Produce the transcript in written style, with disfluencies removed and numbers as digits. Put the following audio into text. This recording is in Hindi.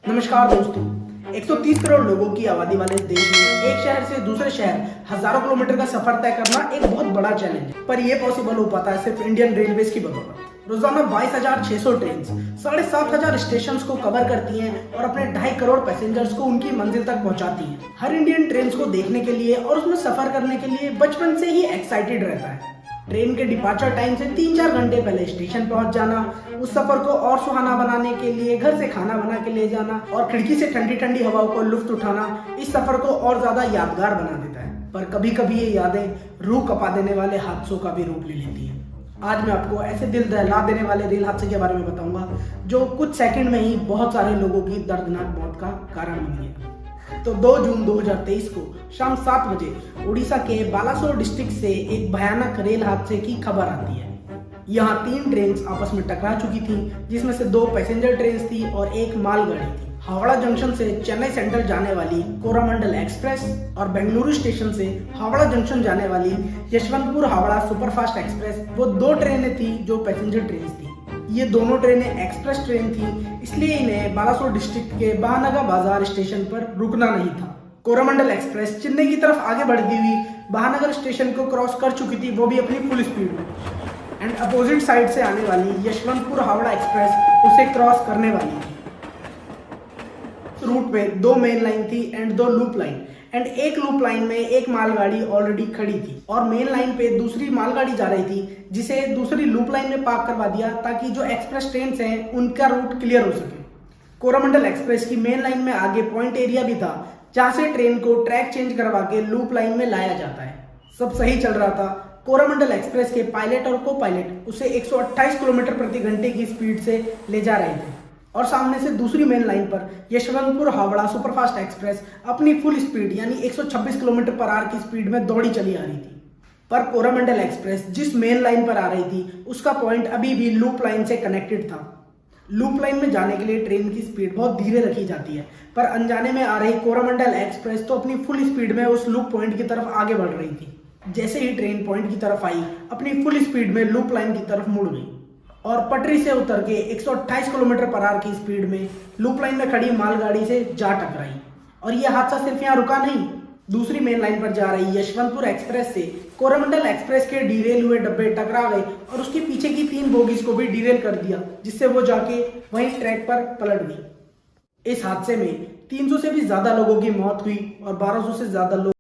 नमस्कार दोस्तों। 130 करोड़ लोगों की आबादी वाले इस देश में एक शहर से दूसरे शहर हजारों किलोमीटर का सफर तय करना एक बहुत बड़ा चैलेंज है, पर यह पॉसिबल हो पाता है सिर्फ इंडियन रेलवेज की बदौलत। रोजाना 22,600 ट्रेन 7,500 स्टेशन को कवर करती हैं और अपने 2.5 करोड़ पैसेंजर्स को उनकी मंजिल तक पहुंचाती हैं। हर इंडियन ट्रेन को देखने के लिए और उसमें सफर करने के लिए बचपन से ही एक्साइटेड रहता है। ट्रेन के डिपार्चर टाइम से 3-4 घंटे पहले स्टेशन पहुंच जाना, उस सफर को और सुहाना बनाने के लिए घर से खाना बना के ले जाना और खिड़की से ठंडी ठंडी हवाओं को लुत्फ उठाना इस सफर को और ज्यादा यादगार बना देता है। पर कभी कभी ये यादें रूह कपा देने वाले हादसों का भी रूप ले लेती हैं। आज मैं आपको ऐसे दिल दहला देने वाले रेल हादसे के बारे में बताऊंगा जो कुछ सेकंड में ही बहुत सारे लोगों की दर्दनाक मौत का कारण बन गया। तो 2 जून 2023 को शाम 7 बजे उड़ीसा के बालासोर डिस्ट्रिक्ट से एक भयानक रेल हादसे की खबर आती है। यहाँ 3 ट्रेन आपस में टकरा चुकी थी, जिसमें से 2 पैसेंजर ट्रेन थी और एक मालगाड़ी थी। हावड़ा जंक्शन से चेन्नई सेंट्रल जाने वाली कोरामंडल एक्सप्रेस और बेंगलुरु स्टेशन से हावड़ा जंक्शन जाने वाली यशवंतपुर हावड़ा सुपरफास्ट एक्सप्रेस वो 2 ट्रेनें थी जो पैसेंजर ट्रेन थी। ये दोनों ट्रेनें एक्सप्रेस ट्रेन थी, इसलिए इन्हें बालासोर डिस्ट्रिक्ट के बहानगा बाजार स्टेशन पर रुकना नहीं था। कोरामंडल एक्सप्रेस चेन्नई की तरफ आगे बढ़ती हुई बहानगर स्टेशन को क्रॉस कर चुकी थी, वो भी अपनी फुल स्पीड में। एंड अपोजिट साइड से आने वाली यशवंतपुर हावड़ा एक्सप्रेस उसे क्रॉस करने वाली थी। रूट में 2 मेन लाइन थी एंड 2 लूप लाइन। एंड एक लूप लाइन में एक मालगाड़ी ऑलरेडी खड़ी थी और मेन लाइन पे दूसरी मालगाड़ी जा रही थी, जिसे दूसरी लूप लाइन में पार्क करवा दिया ताकि जो एक्सप्रेस ट्रेन हैं उनका रूट क्लियर हो सके। कोरामंडल एक्सप्रेस की मेन लाइन में आगे पॉइंट एरिया भी था, जहां से ट्रेन को ट्रैक चेंज करवा के लूप लाइन में लाया जाता है। सब सही चल रहा था। कोरामंडल एक्सप्रेस के पायलट और को पायलट उसे 128 किलोमीटर प्रति घंटे की स्पीड से ले जा रहे थे और सामने से दूसरी मेन लाइन पर यशवंतपुर हावड़ा सुपरफास्ट एक्सप्रेस अपनी फुल स्पीड यानी 126 किलोमीटर पर आवर की स्पीड में दौड़ी चली आ रही थी। पर कोरामंडल एक्सप्रेस जिस मेन लाइन पर आ रही थी उसका पॉइंट अभी भी लूप लाइन से कनेक्टेड था। लूप लाइन में जाने के लिए ट्रेन की स्पीड बहुत धीरे रखी जाती है, पर अनजाने में आ रही कोरामंडल एक्सप्रेस तो अपनी फुल स्पीड में उस लूप पॉइंट की तरफ आगे बढ़ रही थी। जैसे ही ट्रेन पॉइंट की तरफ आई, अपनी फुल स्पीड में लूप लाइन की तरफ मुड़ गई और पटरी से उतर के 128 किलोमीटर पर आवर की स्पीड में लूप लाइन में खड़ी मालगाड़ी से जा टकराई। और यह हादसा सिर्फ यहाँ रुका नहीं, दूसरी मेन लाइन पर जा रही यशवंतपुर एक्सप्रेस से कोरामंडल एक्सप्रेस के डीरेल हुए डब्बे टकरा गए और उसके पीछे की 3 बोगीज को भी डीरेल कर दिया, जिससे वो जाके वहीं ट्रैक पर पलट गई। इस हादसे में 300 से भी ज्यादा लोगों की मौत हुई और 1200 से ज्यादा लोग